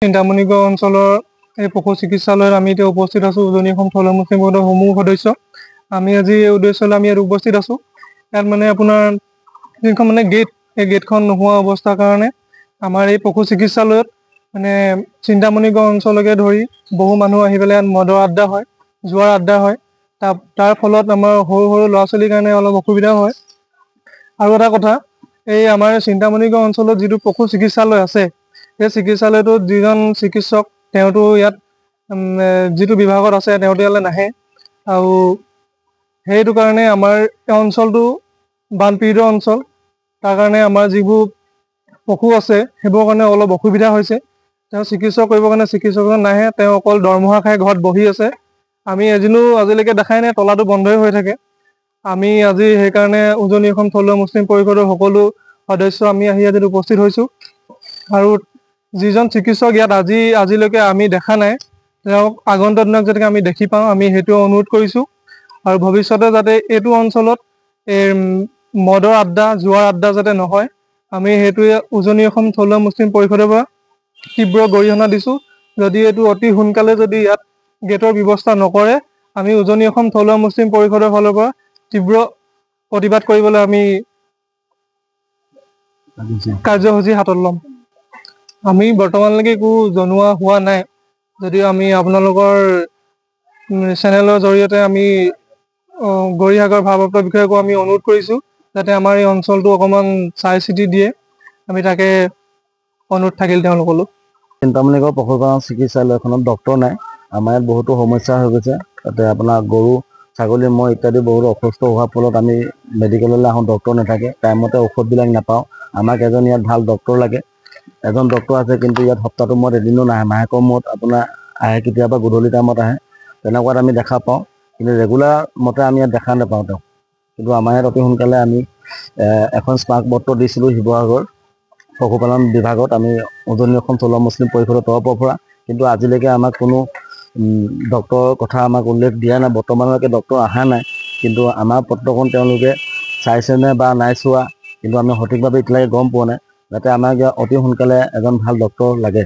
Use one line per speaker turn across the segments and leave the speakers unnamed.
চিন্তামণিগড় অঞ্চলৰ এই পশু চিকিৎসালয়ত আমি এতিয়া উপস্থিত আছোঁ। উজনি অসম থলুৱা মুছলিম পৰিষদৰ সমূহ সদস্য আমি আজি এই উদ্দেশ্যলৈ আমি ইয়াত উপস্থিত আছোঁ। ইয়াত মানে আপোনাৰ যিখন মানে গেট, এই গেটখন নোহোৱা অৱস্থাৰ কাৰণে আমাৰ এই পশু চিকিৎসালয়ত মানে চিন্তামণিগড় অঞ্চলকে ধৰি বহু মানুহ আহি পেলাই ইয়াত মদৰ আড্ডা হয়, জুৱাৰ আড্ডা হয়। তাৰ ফলত আমাৰ সৰু সৰু ল'ৰা ছোৱালীৰ কাৰণে অলপ অসুবিধা হয়। আৰু এটা কথা, এই আমাৰ চিন্তামণিগড় অঞ্চলত যিটো পশু চিকিৎসালয় আছে, এই চিকিৎসালয়টোত যিজন চিকিৎসক তেওঁতো ইয়াত যিটো বিভাগত আছে তেওঁতো ইয়ালৈ নাহে। আৰু সেইটো কাৰণে আমাৰ এই অঞ্চলটো বানপীড়িত অঞ্চল। তাৰ কাৰণে আমাৰ যিবোৰ পশু আছে সেইবোৰৰ কাৰণে অলপ অসুবিধা হৈছে। তেওঁ চিকিৎসা কৰিবৰ কাৰণে চিকিৎসকজন নাহে, তেওঁ অকল দৰমহা খাই ঘৰত বহি আছে। আমি এদিনো আজিলৈকে দেখাই নাই, তলাটো বন্ধই হৈ থাকে। আমি আজি সেইকাৰণে উজনি অসম থলুৱা মুছলিম পৰিষদৰ সকলো সদস্য আমি আহি ইয়াত উপস্থিত হৈছোঁ। আৰু যিজন চিকিৎসক ইয়াত আজিলৈকে আমি দেখা নাই, তেওঁক আগন্তুক দিনত যাতে আমি দেখি পাওঁ, আমি সেইটো অনুৰোধ কৰিছোঁ। আৰু ভৱিষ্যতে যাতে এইটো অঞ্চলত এই মদৰ আড্ডা, জুৱাৰ আড্ডা যাতে নহয়, আমি সেইটোৱে উজনি অসম থলুৱা মুছলিম পৰিষদৰ পৰা তীব্ৰ গৰিহণা দিছোঁ। যদি এইটো অতি সোনকালে যদি ইয়াত গেটৰ ব্যৱস্থা নকৰে, আমি উজনি অসম থলুৱা মুছলিম পৰিষদৰ ফালৰ পৰা তীব্ৰ প্ৰতিবাদ কৰিবলৈ আমি কাৰ্যসূচী হাতত ল'ম। আমি বৰ্তমানলৈকে একো জনোৱা হোৱা নাই, যদিও আমি আপোনালোকৰ চেনেলৰ জৰিয়তে আমি গৌৰীসাগৰ ভাৰপ্ৰাপ্ত বিষয়াকো আমি অনুৰোধ কৰিছোঁ যাতে আমাৰ এই অঞ্চলটো অকণমান চাই চিতি দিয়ে। আমি তাকে অনুৰোধ থাকিল তেওঁলোকলৈ।
চিন্তামণিগড় পশুপালন চিকিৎসালয়খনত ডক্তৰ নাই। আমাৰ ইয়াত বহুতো সমস্যা হৈ গৈছে। তাতে আপোনাৰ গৰু, ছাগলী, ম'হ ইত্যাদি বহুতো অসুস্থ হোৱাৰ ফলত আমি মেডিকেললৈ আহোঁ, ডক্তৰ নাথাকে, টাইমতে ঔষধবিলাক নাপাওঁ। আমাক এজন ইয়াত ভাল ডক্তৰ লাগে। এজন ডক্তৰ আছে, কিন্তু ইয়াত সপ্তাহটোৰ মূৰত এদিনো নাহে, মাহেকৰ মূৰত আপোনাৰ আহে, কেতিয়াবা গধূলি টাইমত আহে। তেনেকুৱাত আমি দেখা পাওঁ, কিন্তু ৰেগুলাৰ মতে আমি ইয়াত দেখা নাপাওঁ তেওঁক। কিন্তু আমাৰ ইয়াত অতি সোনকালে আমি এখন স্মাৰক পত্ৰ দিছিলোঁ শিৱসাগৰ পশুপালন বিভাগত, আমি উজনি অসম থলুৱা মুছলিম পৰিষদৰ তৰফৰ পৰা। কিন্তু আজিলৈকে আমাক কোনো ডক্তৰৰ কথা আমাক উল্লেখ দিয়া নাই। বৰ্তমানলৈকে ডক্তৰ অহা নাই, কিন্তু আমাৰ পত্ৰখন তেওঁলোকে চাইছেনে বা নাই চোৱা, কিন্তু আমি সঠিকভাৱে এতিয়ালৈকে গম পোৱা নাই। যাতে আমাক অতি সোনকালে এজন ভাল ডক্তৰ লাগে।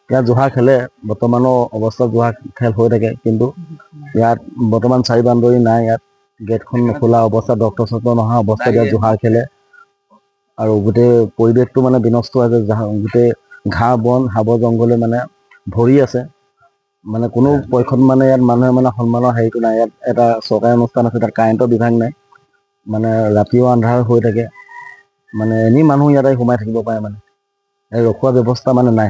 ইয়াত জোহা খেলে, বৰ্তমানৰ অৱস্থাত জোহা খেল হৈ থাকে, কিন্তু ইয়াত বৰ্তমান চাৰি বাউণ্ডেৰী নাই। ইয়াত গেটখন নোখোলা অৱস্থাত, ডক্তৰ চক্তৰ নহা অৱস্থাত ইয়াত জোহা খেলে। আৰু গোটেই পৰিৱেশটো মানে বিনষ্ট আছে, গোটেই ঘাঁহ বন হাবৰ জংঘলে মানে ভৰি আছে। মানে কোনো পক্ষত মানে ইয়াত মানুহে মানে সন্মানৰ হেৰিটো নাই। ইয়াত এটা চৰকাৰী অনুষ্ঠান আছে, তাত কাৰেণ্টৰ বিভাগ নাই, মানে ৰাতিও আন্ধাৰ হৈ থাকে, মানে এনেই মানুহ ইয়াতে সোমাই থাকিব পাৰে, মানে ৰখোৱা ব্যৱস্থা মানে নাই।